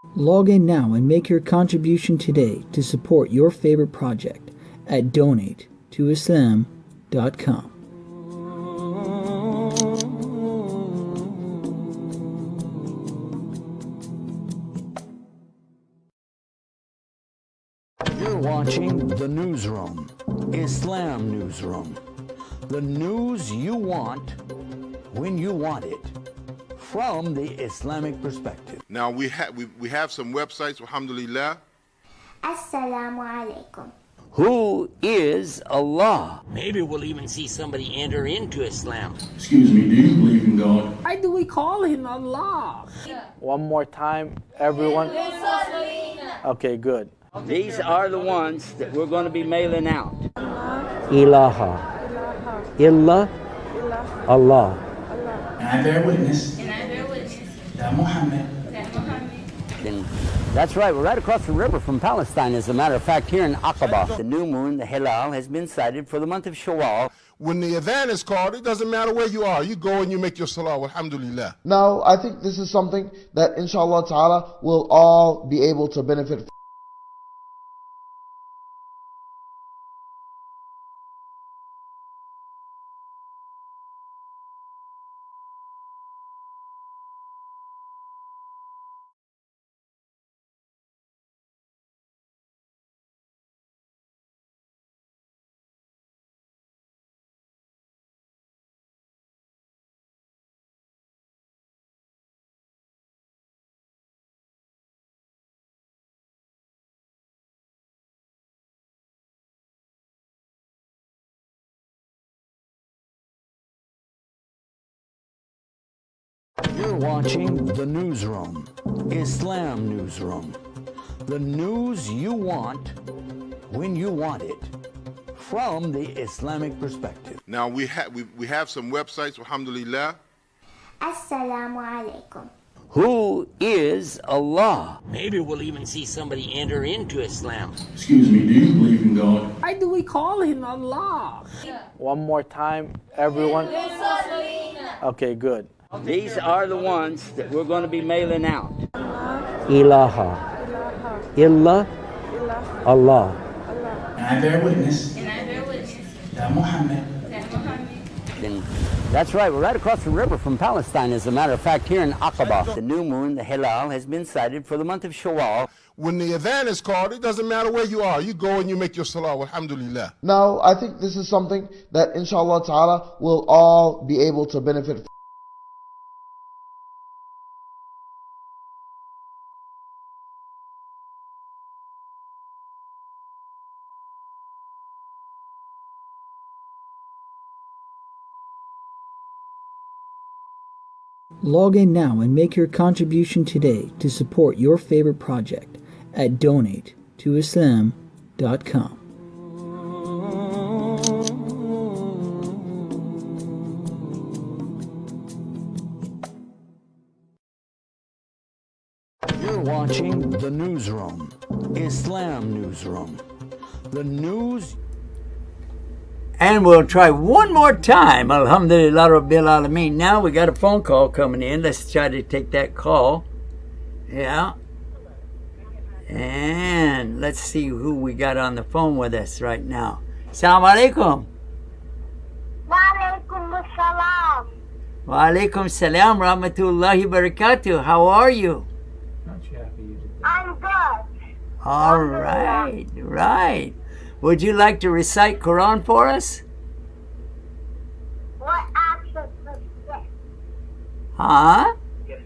Log in now and make your contribution today to support your favorite project at donatetoislam.com. You're watching The Newsroom, Islam Newsroom. The news you want, when you want it, from the Islamic perspective. Now we have some websites, alhamdulillah. Assalamu alaikum. Who is Allah? Maybe we'll even see somebody enter into Islam. Excuse me, do you believe in God? Why do we call him Allah? One more time, everyone. Okay, good. These are the ones that we're going to be mailing out. Ilaha. Illa. Allah. And I bear witness that Muhammad. And that's right, we're right across the river from Palestine, as a matter of fact, here in Aqaba. The new moon, the Hilal, has been sighted for the month of Shawwal. When the adhan is called, it doesn't matter where you are. You go and you make your salah, alhamdulillah. Now, I think this is something that inshallah ta'ala we'll all be able to benefit from. You're watching The Newsroom, Islam Newsroom. The news you want, when you want it, from the Islamic perspective. Now we have some websites, alhamdulillah. Assalamu alaikum. Who is Allah? Maybe we'll even see somebody enter into Islam. Excuse me, do you believe in God? Why do we call him Allah? One more time, everyone. Okay, good. These are the ones that we're going to be mailing out. Ilaha. Illa. Allah. And I bear witness that Muhammad. And that's right, we're right across the river from Palestine, as a matter of fact, here in Aqaba. The new moon, the Hilal, has been sighted for the month of Shawwal. When the adhan is called, it doesn't matter where you are. You go and you make your salah, alhamdulillah. Now, I think this is something that inshallah ta'ala we'll all be able to benefit from. Log in now and make your contribution today to support your favorite project at donatetoislam.com. You're watching The Newsroom, Islam Newsroom. The news. And we'll try one more time. Alhamdulillah Rabbil Alameen. Now we got a phone call coming in. Let's try to take that call. Yeah. And let's see who we got on the phone with us right now. Assalamu alaikum. Wa alaikum assalam. Wa alaikum salam rahmatullahi barakatuh. How are you? I'm good. All right. Right. Would you like to recite Quran for us? What access is this? Huh? Yes.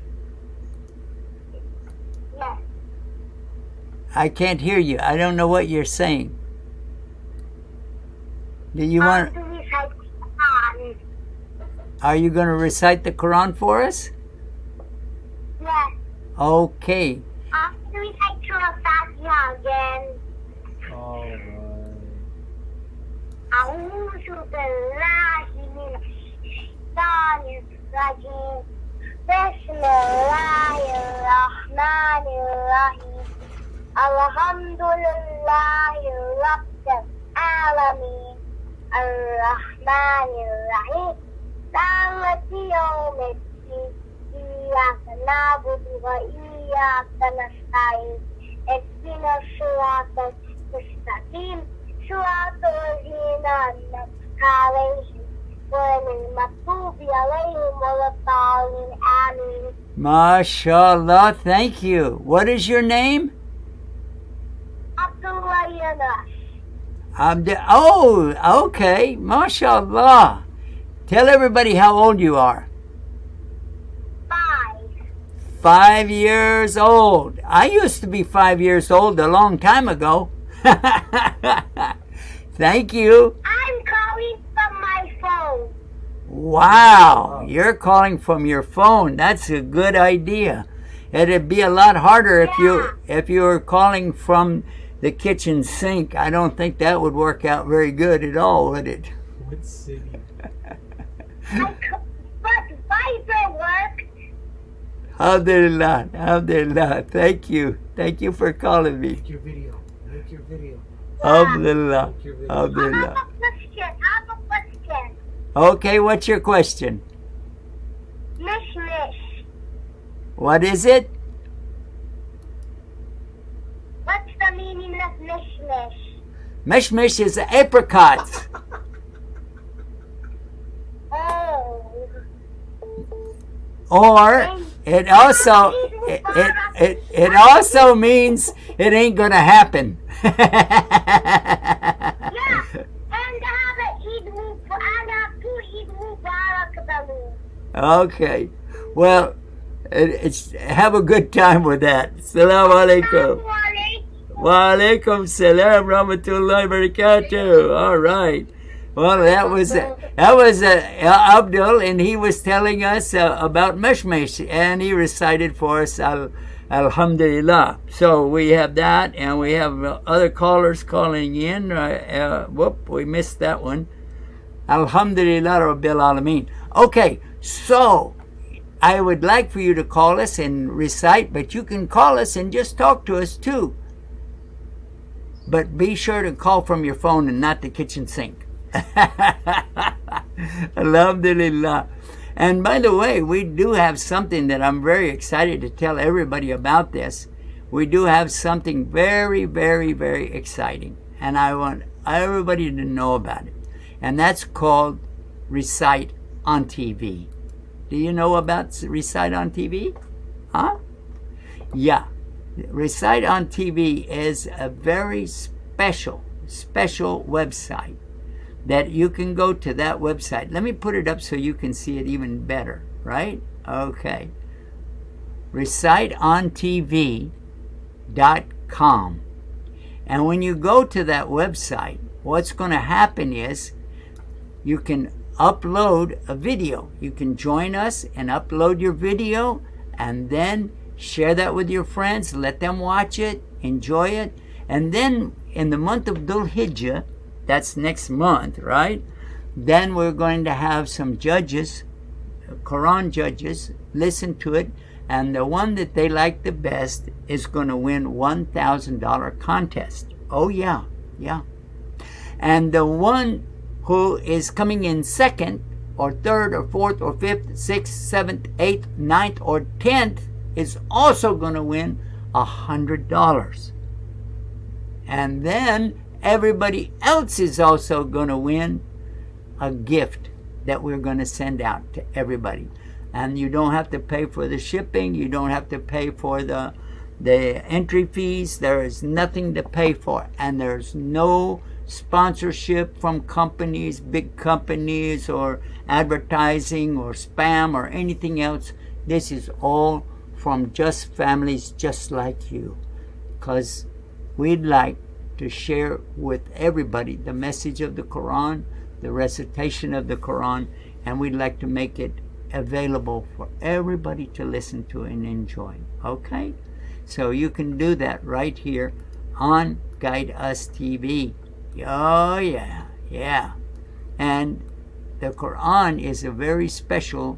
I can't hear you. I don't know what you're saying. Do you want? To recite Quran. Are you going to recite the Quran for us? Yes. Okay. After we recite Surah Fatiha again. All right. أعوذ بالله من الشيطان الرجيم بسم الله الرحمن الرحيم الحمد لله رب العالمين الرحمن الرحيم مالك يوم الدين إياك نعبد وإياك وإياك نستعين اهدنا الصراط المستقيم صراط الذين أنعمت عليهم غير المغضوب عليهم ولا الضالين آمين. MashaAllah, thank you. What is your name? Abdullah Yunus. Oh, okay. MashaAllah. Tell everybody how old you are. 5. 5 years old. I used to be 5 years old a long time ago. Thank you. I'm calling from my phone. Wow, you're calling from your phone. That's a good idea. It'd be a lot harder if you were calling from the kitchen sink. I don't think that would work out very good at all, would it? What city? But Viber works. Alhamdulillah, alhamdulillah. Thank you. Thank you for calling me. Make your video. Make your video. Alhamdulillah, I have alhamdulillah. a question. Okay, what's your question? Mish. What is it? What's the meaning of mish? Mishmish is apricots. Oh. Or it also it also means it ain't gonna happen. Yeah. And I have two Eid Mubarak balloons. Okay. Well, it's have a good time with that. Assalamu alaikum. Wa alaikum salam rahmatullahi barakatuh. All right. Well, that was Abdul, and he was telling us about Mishmish, and he recited for us Alhamdulillah. So we have that, and we have other callers calling in. We missed that one. Alhamdulillah Rabbil Alameen. Okay, so I would like for you to call us and recite, but you can call us and just talk to us too. But be sure to call from your phone and not the kitchen sink. Alhamdulillah. And by the way, we do have something that I'm very excited to tell everybody about this. We do have something very, very, very exciting. And I want everybody to know about it. And that's called Recite on TV. Do you know about Recite on TV? Huh? Yeah. Recite on TV is a very special website that you can go to that website. Let me put it up so you can see it even better, right? Okay. reciteontv.com. And when you go to that website, what's going to happen is you can upload a video. You can join us and upload your video and then share that with your friends. Let them watch it, enjoy it. And then in the month of Dhul Hijjah, that's next month, right? Then we're going to have some judges, Quran judges, listen to it, and the one that they like the best is going to win $1,000 contest. Oh yeah, yeah. And the one who is coming in second or third or fourth or fifth, sixth, seventh, eighth, ninth, or 10th is also going to win $100. And then everybody else is also going to win a gift that we're going to send out to everybody. And you don't have to pay for the shipping. You don't have to pay for the entry fees. There is nothing to pay for. And there's no sponsorship from companies, big companies, or advertising or spam or anything else. This is all from just families just like you. Because we'd like to share with everybody the message of the Quran, the recitation of the Quran, and we'd like to make it available for everybody to listen to and enjoy. Okay? So you can do that right here on Guide Us TV. Oh yeah, yeah. And the Quran is a very special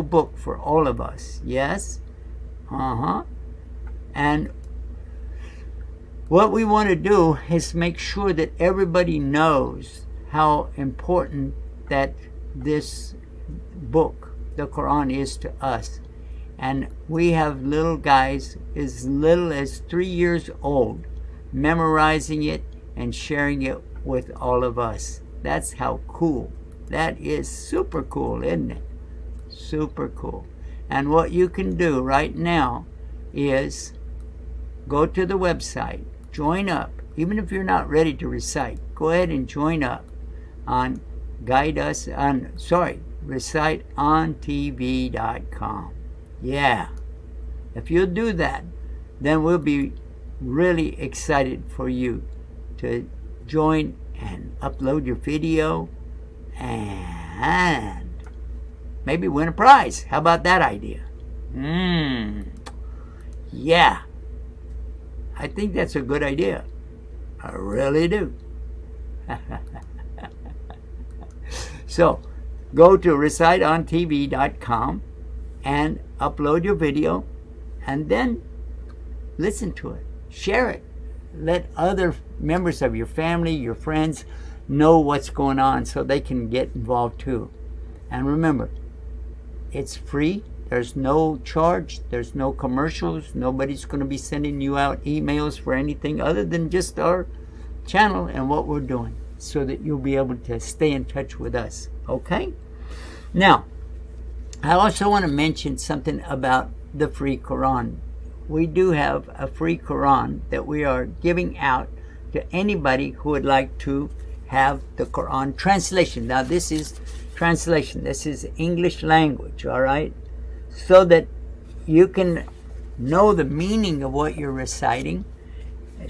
book for all of us. Yes? And what we want to do is make sure that everybody knows how important that this book, the Quran, is to us. And we have little guys as little as 3 years old memorizing it and sharing it with all of us. That's how cool. That is super cool, isn't it? Super cool. And what you can do right now is go to the website, join up. Even if you're not ready to recite, go ahead and join up on reciteontv.com. Yeah. If you'll do that, then we'll be really excited for you to join and upload your video and maybe win a prize. How about that idea? Yeah. I think that's a good idea. I really do. So, go to reciteontv.com and upload your video and then listen to it. Share it. Let other members of your family, your friends, know what's going on so they can get involved too. And remember, it's free. There's no charge. There's no commercials. Nobody's going to be sending you out emails for anything other than just our channel and what we're doing, so that you'll be able to stay in touch with us. Okay? Now, I also want to mention something about the free Quran. We do have a free Quran that we are giving out to anybody who would like to have the Quran translation. Now, this is translation. This is English language, all right? So that you can know the meaning of what you're reciting.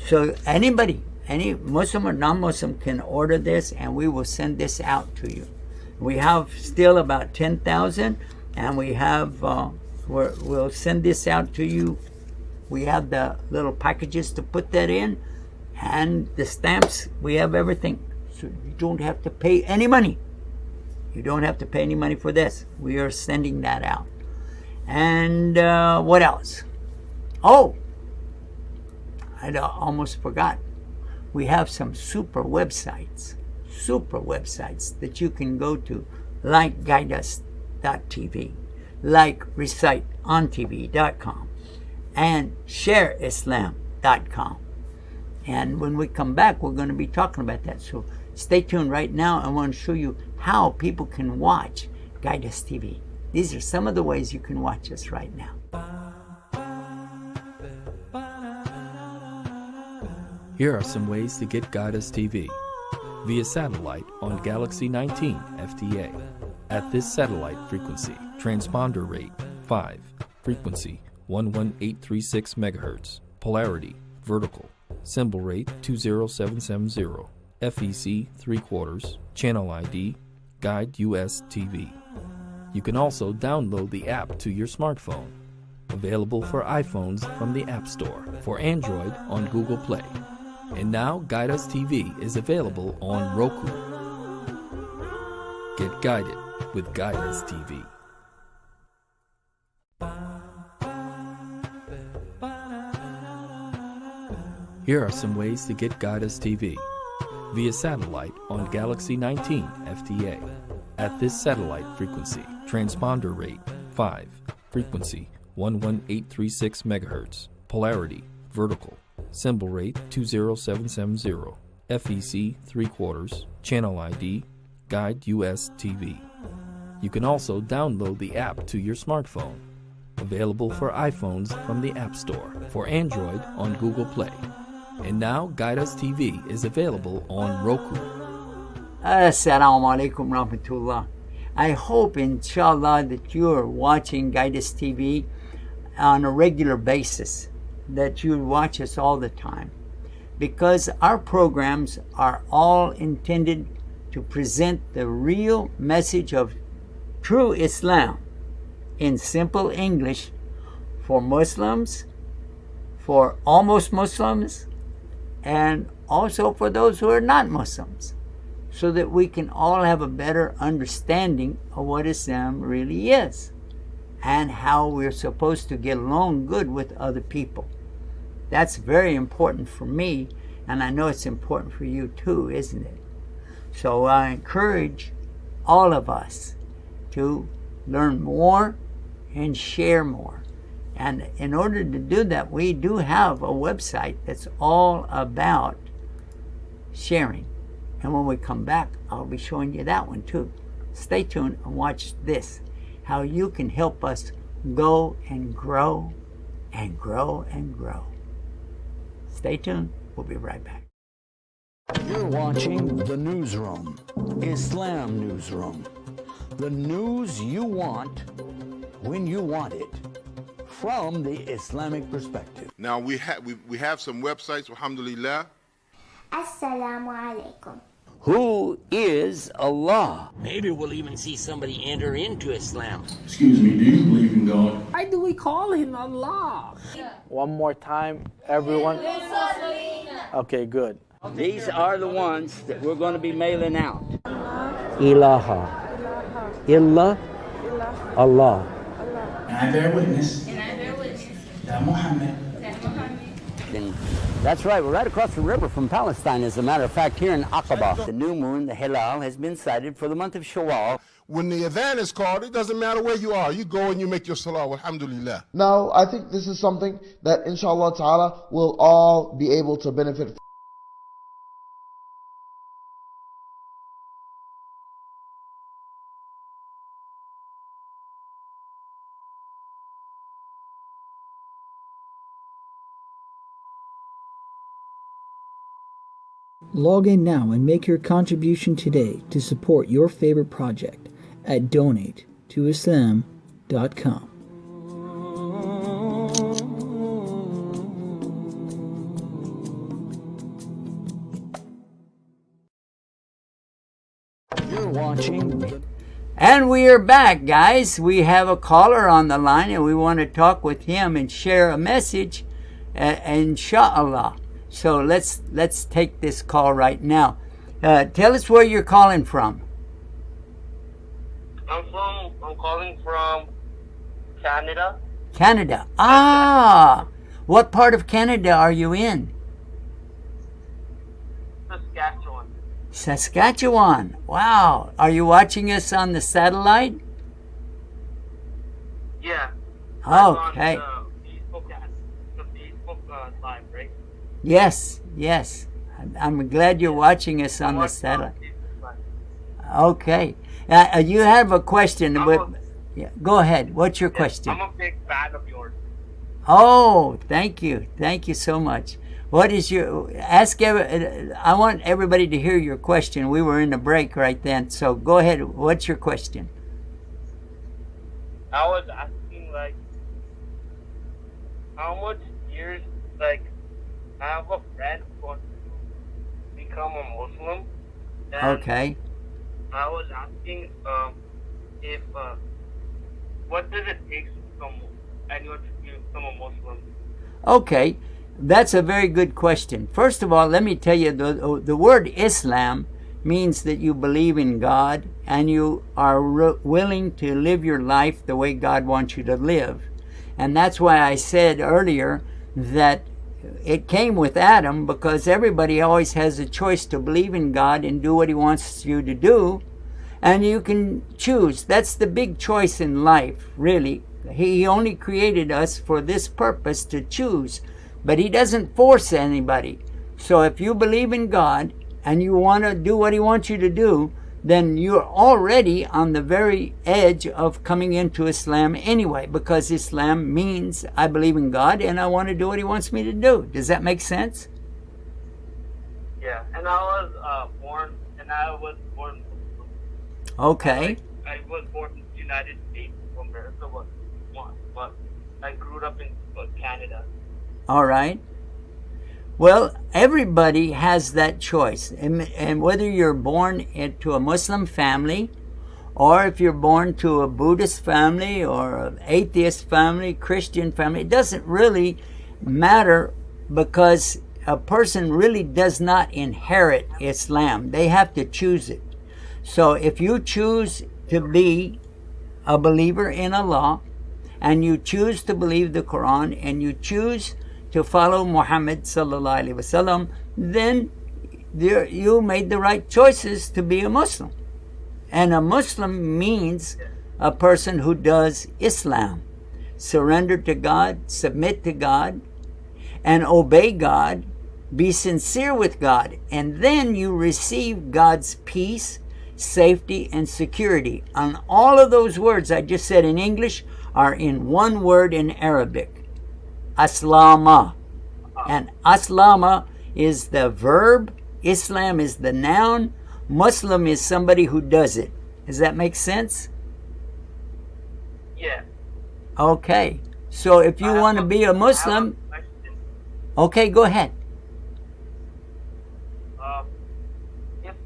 So anybody, any Muslim or non-Muslim can order this and we will send this out to you. We have still about 10,000 and we have, we'll send this out to you. We have the little packages to put that in and the stamps. We have everything. So you don't have to pay any money. You don't have to pay any money for this. We are sending that out. And what else? Oh, I almost forgot. We have some super websites that you can go to, like guideus.tv, like reciteontv.com, and shareislam.com. And when we come back, we're going to be talking about that. So stay tuned right now. I want to show you how people can watch Guidus TV. These are some of the ways you can watch us right now. Here are some ways to get Guidus TV. Via satellite on Galaxy 19 FTA. At this satellite frequency, transponder rate 5, frequency 11836 MHz, polarity vertical, symbol rate 20770, FEC 3/4, channel ID, Guide US TV. You can also download the app to your smartphone. Available for iPhones from the App Store, for Android on Google Play. And now Guidus TV is available on Roku. Get guided with Guidus TV. Here are some ways to get Guidus TV. Via satellite on Galaxy 19 FTA. At this satellite frequency, transponder rate 5, frequency 11836 MHz, polarity vertical, symbol rate 20770, FEC 3/4, channel ID, Guide US TV. You can also download the app to your smartphone. Available for iPhones from the App Store, for Android on Google Play. And now Guidus TV is available on Roku. Assalamu alaikum rahmatullah. I hope, inshallah, that you're watching Guidus TV on a regular basis, that you watch us all the time, because our programs are all intended to present the real message of true Islam in simple English for Muslims, for almost Muslims, and also for those who are not Muslims, so that we can all have a better understanding of what Islam really is and how we're supposed to get along good with other people. That's very important for me, and I know it's important for you too, isn't it? So I encourage all of us to learn more and share more. And in order to do that, we do have a website that's all about sharing. And when we come back, I'll be showing you that one too. Stay tuned and watch this, how you can help us go and grow and grow and grow. Stay tuned. We'll be right back. You're watching The Newsroom, Islam Newsroom. The news you want when you want it, from the Islamic perspective. Now we have some websites, alhamdulillah. Assalamu alaikum. Who is Allah? Maybe we'll even see somebody enter into Islam. Excuse me, do you believe in God? Why do we call him Allah? One more time, everyone. Okay, good. These are the ones that we're going to be mailing out. Ilaha. Illa. Allah. And I bear witness that Muhammad. That's right, we're right across the river from Palestine, as a matter of fact, here in Aqaba. The new moon, the Hilal, has been sighted for the month of Shawwal. When the adhan is called, it doesn't matter where you are. You go and you make your salah, alhamdulillah. Now, I think this is something that inshallah ta'ala will all be able to benefit from. Log in now and make your contribution today to support your favorite project at donatetoislam.com. You're watching. And we are back, guys. We have a caller on the line, and we want to talk with him and share a message, inshallah. So let's take this call right now. Tell us where you're calling from. I'm calling from Canada. Canada. Ah, what part of Canada are you in? Saskatchewan. Saskatchewan. Wow. Are you watching us on the satellite? Yeah. Okay. The Facebook live, right? Yes, yes. I'm glad you're watching us on the satellite. Okay. You have a question. Yeah, go ahead. What's your question? I'm a big fan of yours. Oh, thank you. Thank you so much. What is your... I want everybody to hear your question. We were in a break right then. So go ahead. What's your question? I was asking, like, how much years, like, I have a friend who wants to become a Muslim. And Okay. I was asking if what does it take to become anyone to become a Muslim? Okay. That's a very good question. First of all, let me tell you, the word Islam means that you believe in God and you are willing to live your life the way God wants you to live. And that's why I said earlier that it came with Adam, because everybody always has a choice to believe in God and do what he wants you to do, and you can choose. That's the big choice in life, really. He only created us for this purpose, to choose, but he doesn't force anybody. So if you believe in God and you want to do what he wants you to do, then you're already on the very edge of coming into Islam anyway, because Islam means I believe in God and I want to do what he wants me to do. Does that make sense? Yeah, and I was born Muslim. Okay. I was born in the United States of America, but I grew up in Canada. All right. Well, everybody has that choice. And whether you're born into a Muslim family, or if you're born to a Buddhist family, or an atheist family, Christian family, it doesn't really matter, because a person really does not inherit Islam. They have to choose it. So if you choose to be a believer in Allah, and you choose to believe the Quran, and you choose to follow Muhammad sallallahu alaihi wasallam, then you made the right choices to be a Muslim. And a Muslim means a person who does Islam. Surrender to God, submit to God, and obey God. Be sincere with God. And then you receive God's peace, safety, and security. And all of those words I just said in English are in one word in Arabic. Aslama. And aslama is the verb. Islam is the noun. Muslim is somebody who does it. Does that make sense? Yeah. Okay. So if you want to be a Muslim, okay, go ahead. If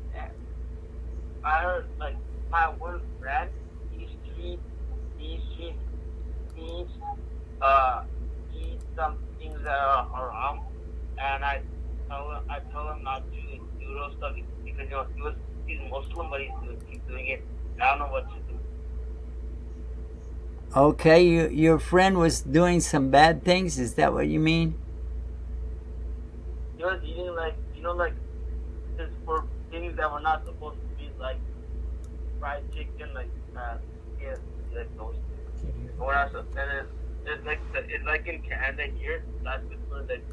I heard, like, my one friend, he eats some things that are haram, and I tell him not to do those stuff because he's Muslim, but he's doing it. I don't know what to do. Okay, your friend was doing some bad things. Is that what you mean? He was eating, like, just for things that were not supposed to be, like fried chicken, like those. It's like in Canada here, that's because like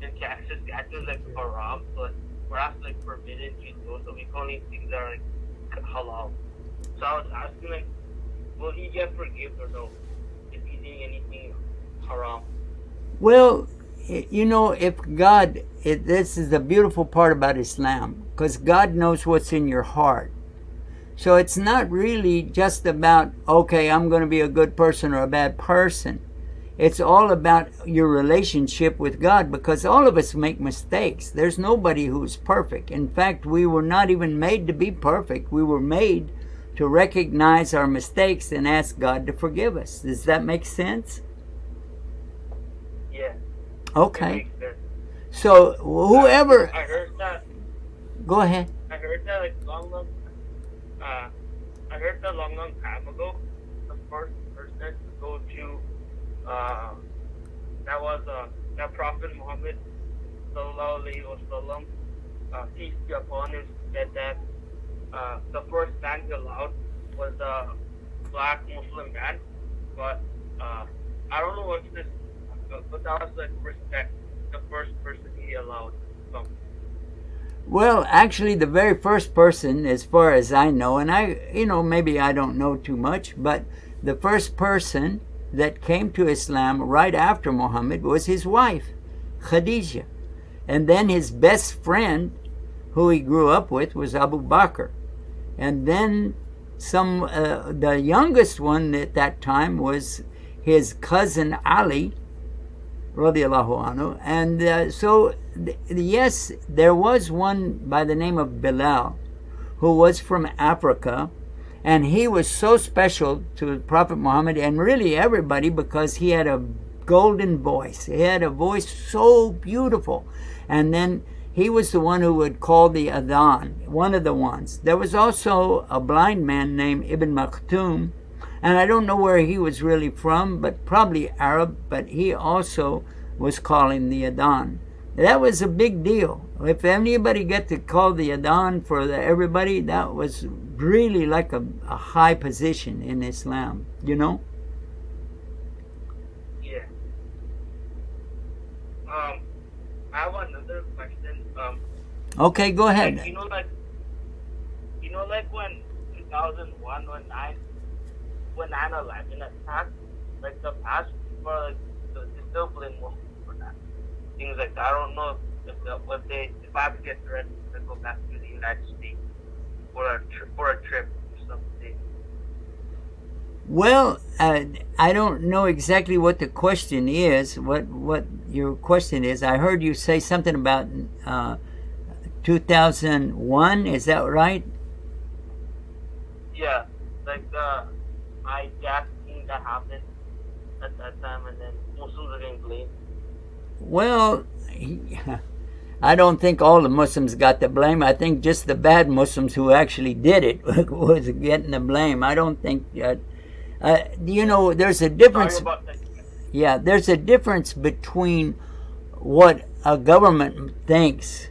in Canada, it's like haram, but we're also like forbidden to do, so we can only eat things that are like halal. So I was asking, like, will he get forgiven or no if he's eating anything haram? Well, you know, if God, this is the beautiful part about Islam, because God knows what's in your heart. So it's not really just about, okay, I'm going to be a good person or a bad person. It's all about your relationship with God, because all of us make mistakes. There's nobody who's perfect. In fact, we were not even made to be perfect. We were made to recognize our mistakes and ask God to forgive us. Does that make sense? Yeah. Okay. So whoever... I heard that. Go ahead. I heard that like long time ago, the first person to go to that Prophet Muhammad sallallahu alaihi wasallam, peace be upon him, said that the first man he allowed was a black Muslim man, but I don't know what's this, but that was like respect, the first person he allowed. So. Well, actually, the very first person, as far as I know, and maybe I don't know too much, but the first person that came to Islam right after Muhammad was his wife, Khadijah. And then his best friend, who he grew up with, was Abu Bakr. And then the youngest one at that time was his cousin Ali, radiallahu anhu. And so, yes, there was one by the name of Bilal, who was from Africa, and he was so special to Prophet Muhammad and really everybody because he had a golden voice. He had a voice so beautiful. And then he was the one who would call the adhan, one of the ones. There was also a blind man named Ibn Maktoum, and I don't know where he was really from, but probably Arab, but he also was calling the adhan. That was a big deal. If anybody get to call the adhan for everybody, that was really like a high position in Islam, you know? Yeah. I have another question. Okay, go ahead. You know, like when 2001, when 9/11 attacked, like the past people, like, they still blame Muslims for that. Things like that. I don't know if I would get threatened to go back to the United States for a trip or something. Well, I don't know exactly what the question is, what your question is. I heard you say something about 2001, is that right? Yeah, like the hijacking that happened at that time, and then Muslims are getting blamed. Well, I don't think all the Muslims got the blame. I think just the bad Muslims who actually did it was getting the blame. I don't think there's a difference. Yeah, there's a difference between what a government thinks,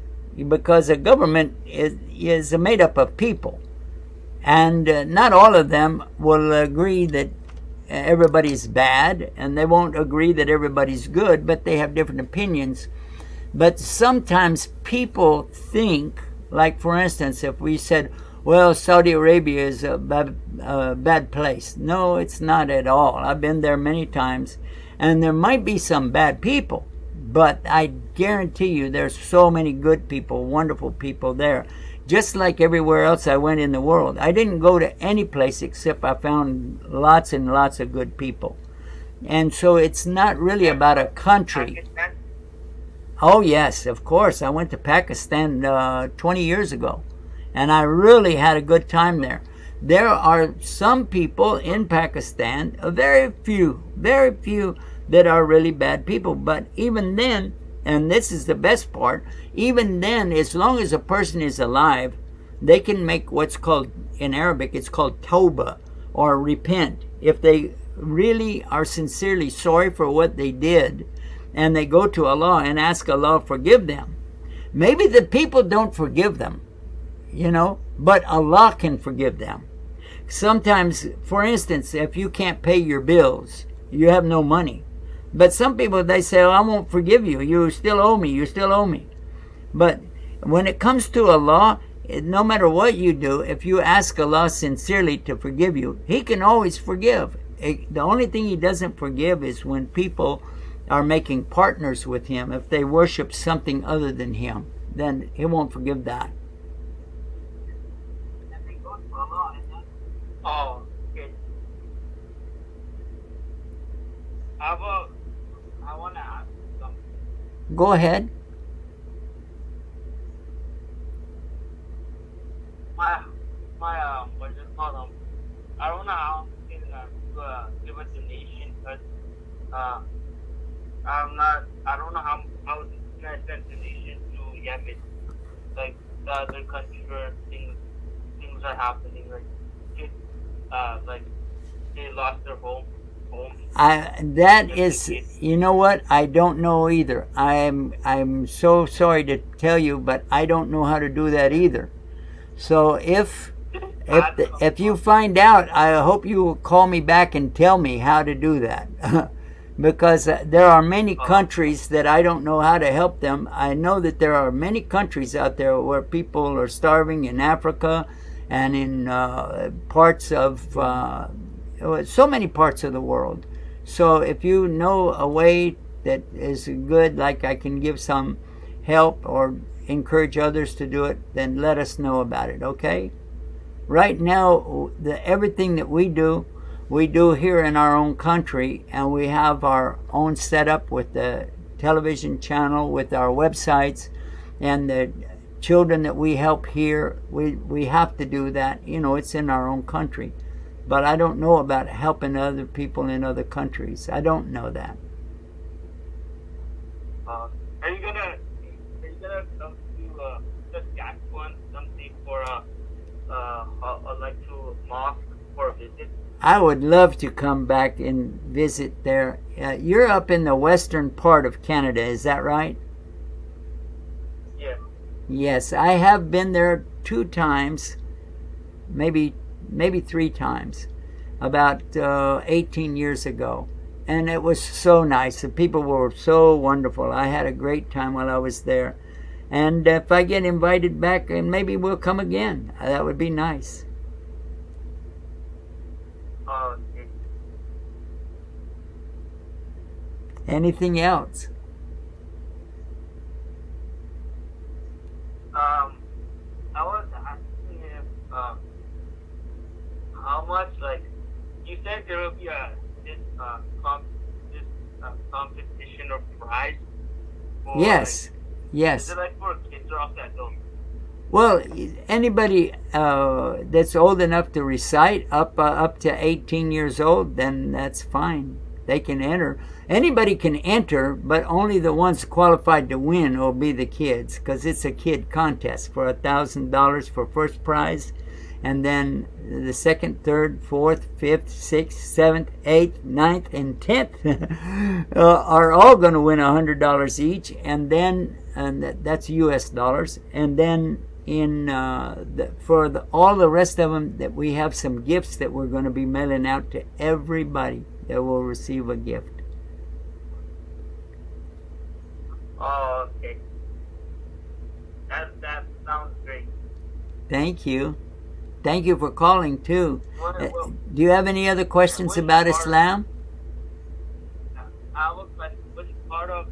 because a government is made up of people, And not all of them will agree that everybody's bad, and they won't agree that everybody's good, but they have different opinions. But sometimes people think, like for instance, if we said, well, Saudi Arabia is a bad place. No, it's not at all. I've been there many times, and there might be some bad people, but I guarantee you there's so many good people, wonderful people there. Just like everywhere else I went in the world. I didn't go to any place except I found lots and lots of good people. And so it's not really about a country. Oh, yes, of course. I went to Pakistan 20 years ago, and I really had a good time there. There are some people in Pakistan, very few, that are really bad people. But even then, and this is the best part, even then, as long as a person is alive, they can make what's called, in Arabic, it's called tawbah, or repent. If they really are sincerely sorry for what they did, and they go to Allah and ask Allah to forgive them. Maybe the people don't forgive them, but Allah can forgive them. Sometimes, for instance, if you can't pay your bills, you have no money. But some people, they say, I won't forgive you. You still owe me. You still owe me. But when it comes to Allah, no matter what you do, if you ask Allah sincerely to forgive you, He can always forgive. The only thing He doesn't forgive is when people are making partners with Him. If they worship something other than Him, then He won't forgive that. Oh, okay. I want to ask something. Go ahead. What is it called? I don't know how to give a donation, but I don't know how can I send donation to Yemen, like the other countries where things are happening, like kids, like they lost their homes. That is, you know what? I don't know either. I'm so sorry to tell you, but I don't know how to do that either. So if you find out, I hope you will call me back and tell me how to do that. Because there are many countries that I don't know how to help them. I know that there are many countries out there where people are starving, in Africa and in parts of, so many parts of the world. So if you know a way that is good, like I can give some help or encourage others to do it, then let us know about it, okay? Right now, everything that we do here in our own country, and we have our own setup with the television channel, with our websites, and the children that we help here. We have to do that. It's in our own country. But I don't know about helping other people in other countries. I don't know that. Are you gonna come to Saskatchewan someday for like to mosque for a visit? I would love to come back and visit there. You're up in the western part of Canada, is that right? Yeah. Yes, I have been there 2 times, maybe 3 times, about 18 years ago. And it was so nice. The people were so wonderful. I had a great time while I was there. And if I get invited back, and maybe we'll come again. That would be nice. Okay. Anything else? I was asking if how much, like, you said there will be this competition or prize. For, yes. Like, yes. Is it like for kids or off that adults? Well, anybody that's old enough to recite, up to 18 years old, then that's fine. They can enter. Anybody can enter, but only the ones qualified to win will be the kids, because it's a kid contest for $1,000 for first prize, and then the second, third, fourth, fifth, sixth, seventh, eighth, ninth, and 10th are all going to win $100 each, and that's U.S. dollars, and then all the rest of them, that we have some gifts that we're going to be mailing out to everybody that will receive a gift. Oh, okay. That sounds great. Thank you. Thank you for calling too. Well, Do you have any other questions about Islam? I have a question. Which part of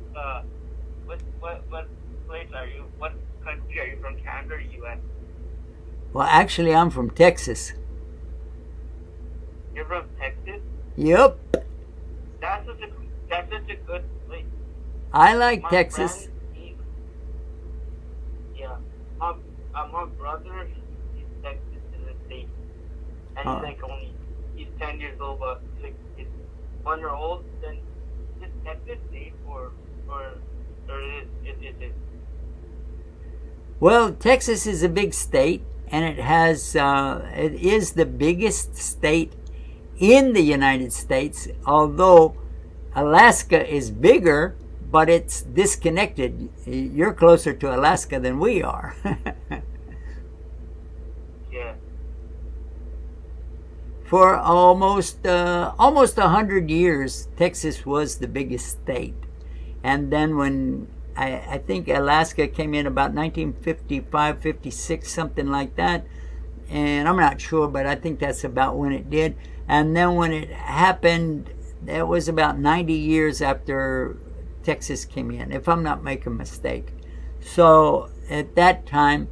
what place are you? What country are you from? Canada or U.S.? Well, actually, I'm from Texas. You're from Texas? Yep. That's such a good place. I like My Texas. friend, my brother, he's Texas in the state, and he's 10 years old, but he's 1 year old. Then is Texas safe or is it? Well, Texas is a big state, and it is the biggest state in the United States, although Alaska is bigger, but it's disconnected. You're closer to Alaska than we are. Yeah. For almost 100 years, Texas was the biggest state. And then when I think Alaska came in about 1955, 56, something like that. And I'm not sure, but I think that's about when it did. And then when it happened, that was about 90 years after Texas came in, if I'm not making a mistake. So at that time,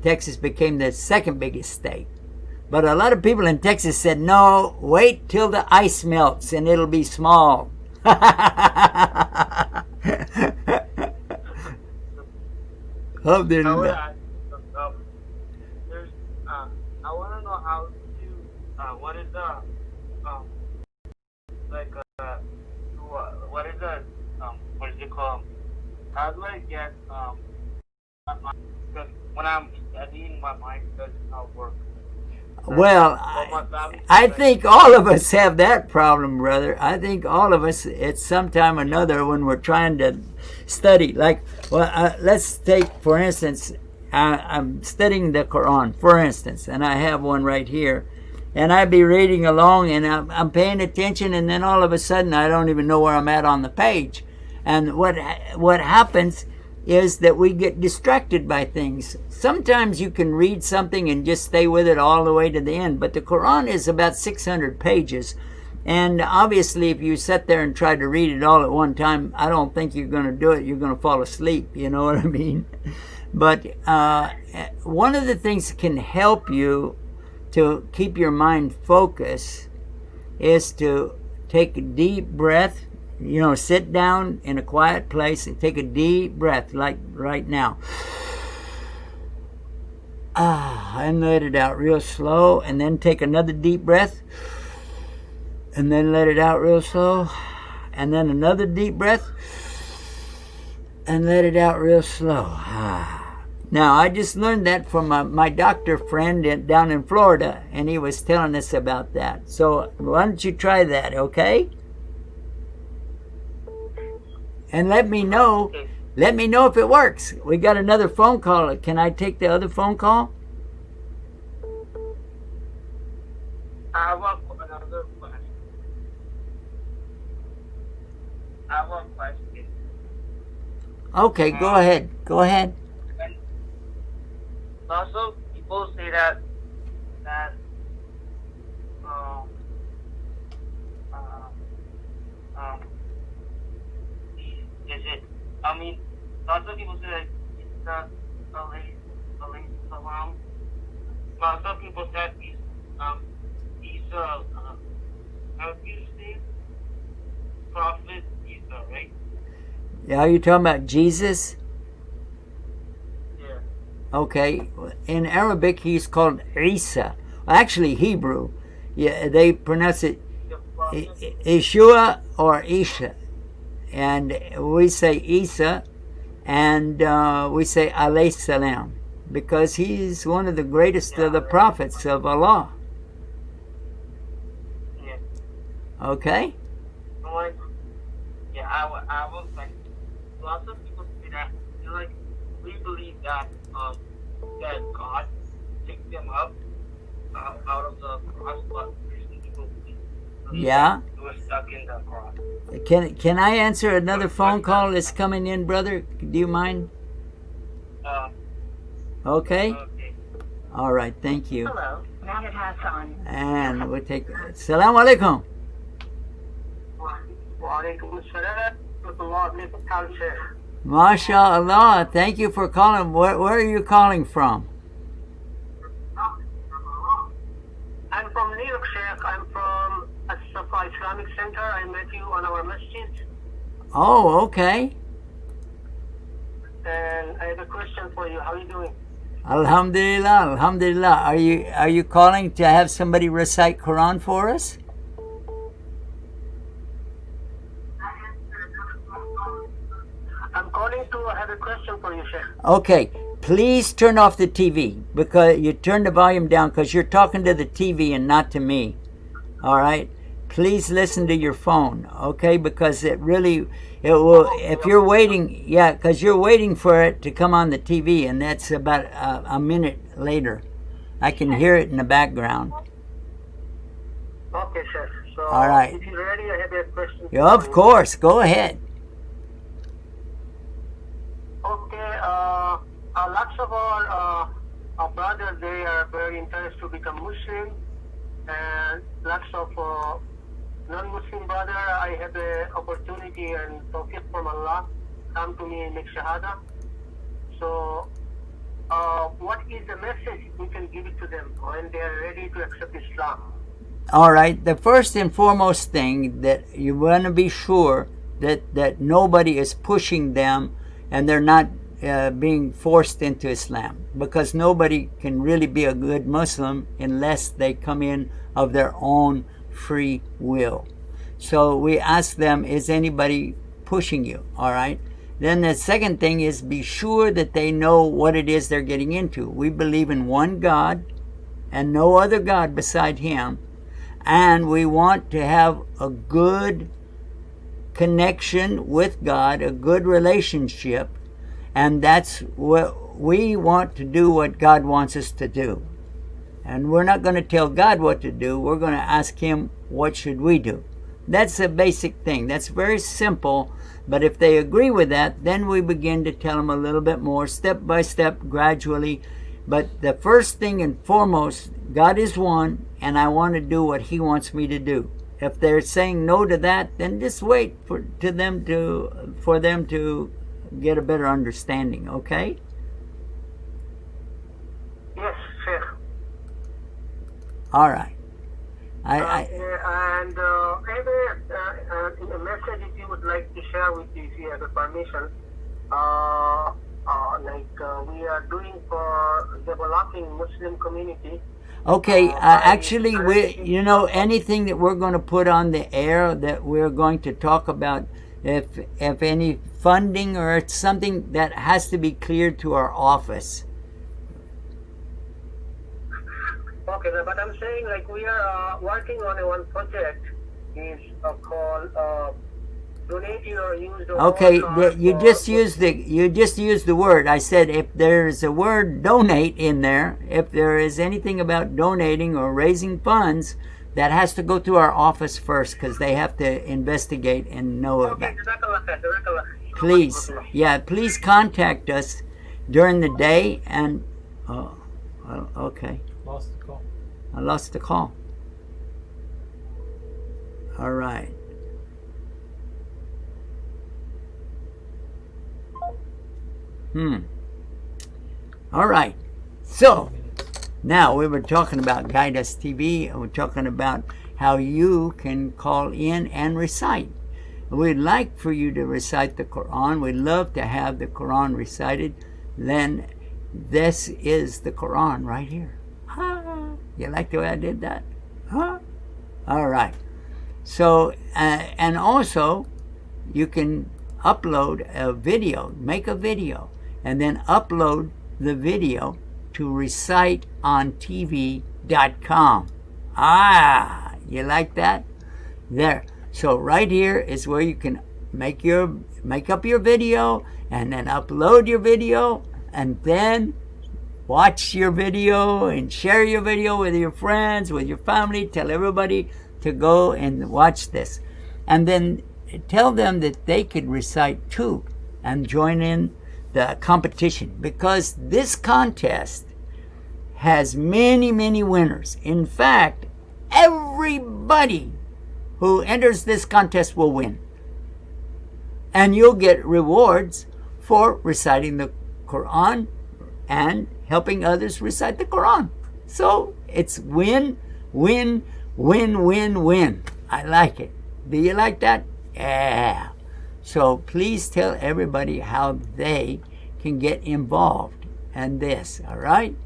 Texas became the second biggest state. But a lot of people in Texas said, no, wait till the ice melts and it'll be small. Hope they do that. I want to know how to, what is the, what is it called? How do I get, because when I'm studying, my mind doesn't work. Well, I think all of us have that problem, brother. I think all of us, at some time or another, when we're trying to study, like, well, let's take, for instance, I'm studying the Quran, for instance, and I have one right here, and I'd be reading along, and I'm paying attention, and then all of a sudden, I don't even know where I'm at on the page. And what happens is that we get distracted by things. Sometimes you can read something and just stay with it all the way to the end, but the Quran is about 600 pages, and obviously if you sit there and try to read it all at one time, I don't think you're going to do it. You're going to fall asleep, you know what I mean? But one of the things that can help you to keep your mind focused is to take a deep breath. You know, sit down in a quiet place and take a deep breath, like right now. And let it out real slow, and then take another deep breath, and then let it out real slow, and then another deep breath, and let it out real slow. Now, I just learned that from my doctor friend down in Florida, and he was telling us about that. So why don't you try that, okay? And let me know if it works. We got another phone call. Can I take the other phone call? I have another question. I have one question. Okay, go ahead. Go ahead. Also, people say that is it? I mean, lots of people say that it's not alayhi salam. Lots of people said he's how do you say Prophet Isa, right? Yeah, are you talking about Jesus? Yeah. Okay. In Arabic, he's called Isa. Actually, Hebrew. Yeah, they pronounce it Yeshua or Isha. And we say Isa, and we say alayhi salam, because he's one of the greatest of the prophets of Allah. Yeah. Okay? Yeah, I was like, lots of people say that, you know, like, we believe that that God picked them up out of the cross, but people Yeah. were stuck in the cross. Can I answer another phone call that's coming in, brother? Do you mind? Okay. Okay. All right. Thank you. Hello, Mohammed Hassan. And we'll take. Assalamu alaikum. Walaikum assalam. MashaAllah. Thank you for calling. Where are you calling from? I'm from New York, Sheikh. I'm from As-Safa Islamic Center. I met you on our masjid. Oh, okay. And I have a question for you. How are you doing? Alhamdulillah, Alhamdulillah. Are you calling to have somebody recite Quran for us? I'm calling to have a question for you, Sheikh. Okay. Please turn off the TV because you turn the volume down because you're talking to the TV and not to me. All right. Please listen to your phone, okay? Because it will. If you're waiting, yeah, because you're waiting for it to come on the TV, and that's about a minute later. I can hear it in the background. Okay, Sheikh. So, all right. If you're ready, I have a question. Yeah, of course. Go ahead. Okay. Lots of our brothers, they are very interested to become Muslim, and lots of non-Muslim brother, I have the opportunity and tawfiq from Allah, come to me and make shahada. So, what is the message we can give it to them when they are ready to accept Islam? All right. The first and foremost thing that you want to be sure that nobody is pushing them and they're not being forced into Islam, because nobody can really be a good Muslim unless they come in of their own free will. So we ask them, is anybody pushing you? All right. Then the second thing is be sure that they know what it is they're getting into. We believe in one God and no other God beside Him, and we want to have a good connection with God, a good relationship. And that's what we want to do, what God wants us to do. And we're not going to tell God what to do. We're going to ask Him, what should we do? That's a basic thing. That's very simple. But if they agree with that, then we begin to tell them a little bit more, step by step, gradually. But the first thing and foremost, God is one, and I want to do what He wants me to do. If they're saying no to that, then just wait for them to get a better understanding, okay? Yes, Sheikh. All right. And I have a message if you would like to share with you, if you have a permission. We are doing for developing Muslim community. Okay, actually, anything that we're going to put on the air that we're going to talk about, if any funding or it's something that has to be cleared to our office. Okay, but I'm saying we are working on one project is called donate your used. Okay, you just used the word. I said if there's a word donate in there, if there is anything about donating or raising funds, that has to go to our office first because they have to investigate and know about it. Please, please contact us during the day and. Okay. Lost the call. I lost the call. All right. All right. So, now we were talking about Guide Us TV, and we're talking about how you can call in and recite. We'd like for you to recite the Quran. We'd love to have the Quran recited. Then this is the Quran right here. You like the way I did that? All right. So, and also, you can upload a video, make a video, and then upload the video to reciteontv.com. You like that? There. So right here is where you can make up your video and then upload your video, and then watch your video and share your video with your friends, with your family. Tell everybody to go and watch this. And then tell them that they could recite too and join in the competition, because this contest has many, many winners. In fact, everybody who enters this contest will win. And you'll get rewards for reciting the Quran and helping others recite the Quran. So it's win, win, win, win, win. I like it. Do you like that? Yeah. So please tell everybody how they can get involved in this, all right?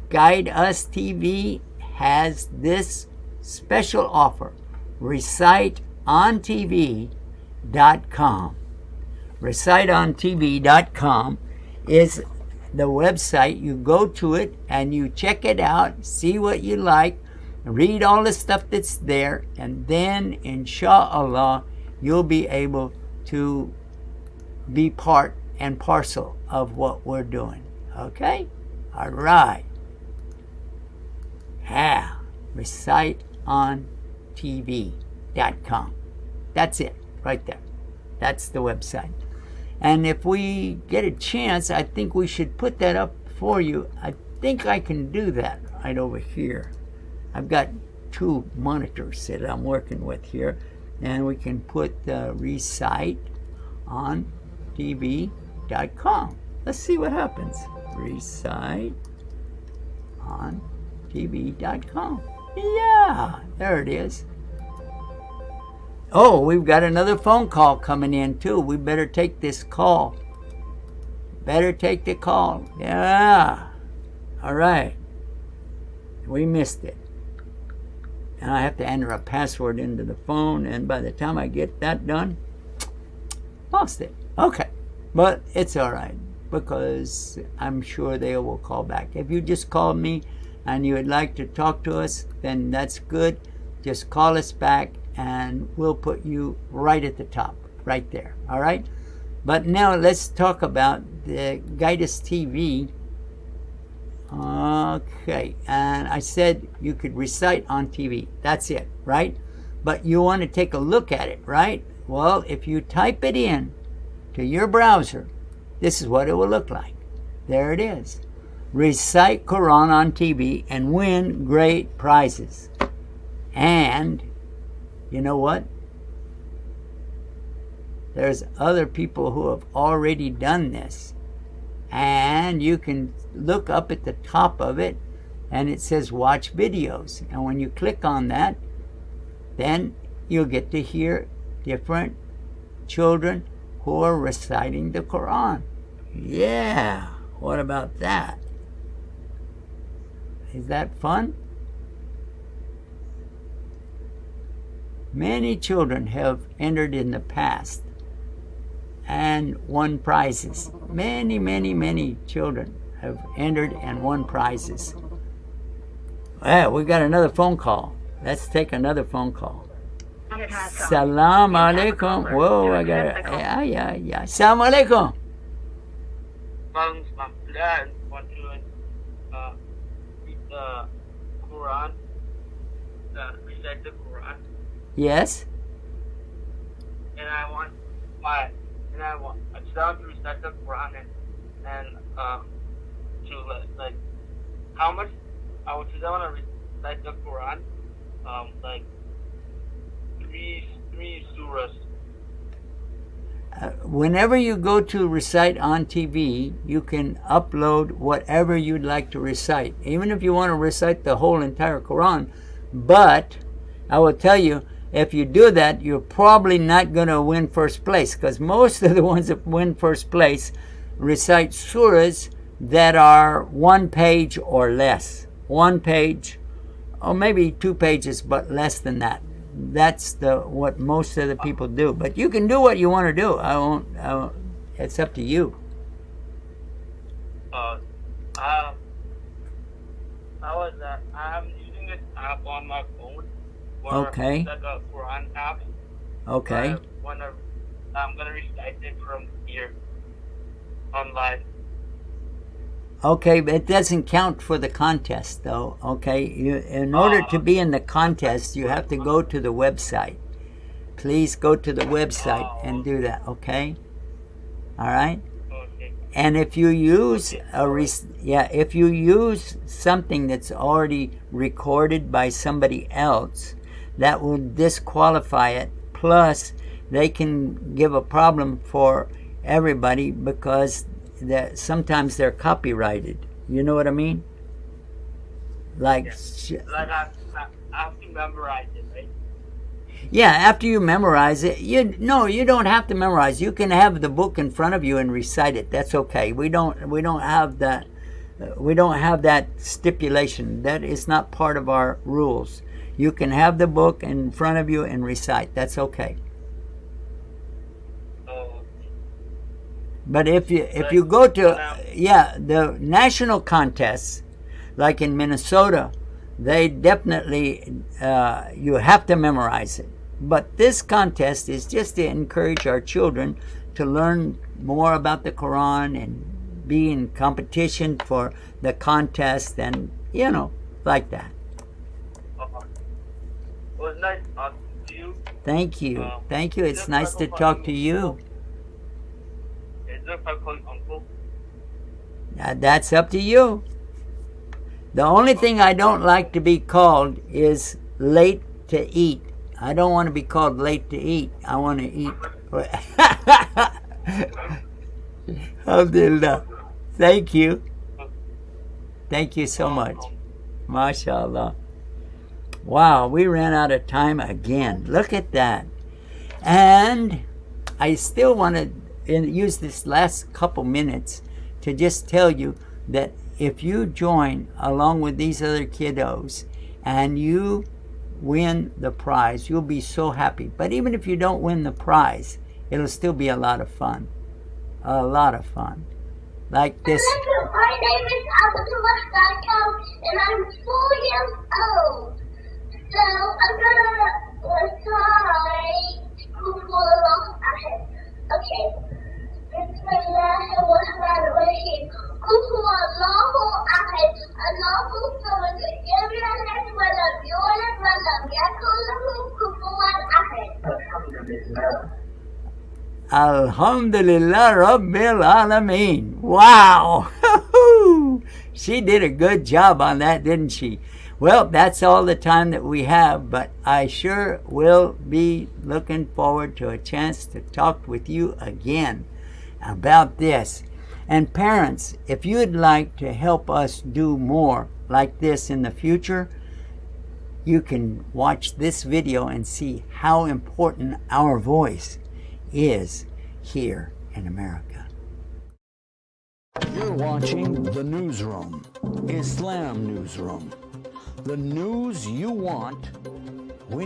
Guide Us TV has this special offer. ReciteOnTV.com. ReciteOnTV.com is the website. You go to it and you check it out, see what you like, read all the stuff that's there, and then inshallah you'll be able to be part and parcel of what we're doing. Okay? All right. Yeah. ReciteOnTV.com. That's it right there. That's the website. And if we get a chance, I think we should put that up for you. I think I can do that right over here. I've got 2 monitors that I'm working with here, and we can put the ReciteOnTV.com. Let's see what happens. ReciteOnTV.com. Yeah, there it is. Oh, we've got another phone call coming in too. We better take this call. Better take the call. Yeah. All right. We missed it. And I have to enter a password into the phone, and by the time I get that done, lost it. Okay. But it's all right, because I'm sure they will call back. If you just called me and you would like to talk to us, then that's good. Just call us back and we'll put you right at the top, right there. All right? But now let's talk about the Guide Us TV. Okay, and I said you could recite on TV. That's it, right? But you want to take a look at it, right? Well, if you type it in to your browser, this is what it will look like. There it is. Recite Quran on TV and win great prizes. And you know what? There's other people who have already done this. And you can look up at the top of it, and it says watch videos. And when you click on that, then you'll get to hear different children who are reciting the Quran. Yeah, what about that? Is that fun? Many children have entered in the past and won prizes. Many, many, many children have entered and won prizes. Well, we got another phone call. Let's take another phone call. Salam alaikum. Whoa, I got it. Yeah. Salam alaikum. Today I want to read the Quran, recite the Quran. Yes. And I want to recite the Quran and to like how much I want to recite the Quran, like three surahs. Whenever you go to Recite on TV, you can upload whatever you'd like to recite, even if you want to recite the whole entire Quran. But I will tell you, if you do that, you're probably not going to win first place, because most of the ones that win first place recite surahs that are 1 page or less. 1 page, or maybe 2 pages, but less than that. That's what most of the people do. But you can do what you want to do. I won't. It's up to you. I'm using this app on my phone. Okay. Like a Quran app. Okay. I'm gonna recite it from here online. Okay, but it doesn't count for the contest, though. Okay, in order to be in the contest, you have to go to the website. Please go to the website and do that. Okay. All right. And if you use if you use something that's already recorded by somebody else, that will disqualify it. Plus, they can give a problem for everybody because sometimes they're copyrighted. You know what I mean? Like I have to memorize it, right? Yeah, after you memorize it, you don't have to memorize. You can have the book in front of you and recite it. That's okay. We don't have that stipulation. That is not part of our rules. You can have the book in front of you and recite. That's okay. But if you go to the national contests, like in Minnesota, they definitely you have to memorize it. But this contest is just to encourage our children to learn more about the Quran and be in competition for the contest and like that. It was nice talking to you. Thank you. Thank you. It's nice to talk to you. Is it if I call you uncle? That's up to you. The only thing I don't like to be called is late to eat. I don't want to be called late to eat. I want to eat. Alhamdulillah. Thank you. Thank you so much. MashaAllah. Wow, we ran out of time again. Look at that. And I still want to use this last couple minutes to just tell you that if you join along with these other kiddos and you win the prize, you'll be so happy. But even if you don't win the prize, it'll still be a lot of fun. A lot of fun. Like this. My name is Abdullah and I'm 4 years old. So I'm gonna recite Okay. Bismillahirrahmanirrahim. قل هو الله أحد الله الصمد لم يلد ولم يولد ولم يكن له كفوا أحد. Alhamdulillah Rabbil Alameen. Wow. She did a good job on that, didn't she? Well, that's all the time that we have, but I sure will be looking forward to a chance to talk with you again about this. And parents, if you'd like to help us do more like this in the future, you can watch this video and see how important our voice is here in America. You're watching The Newsroom, Islam Newsroom. The news you want,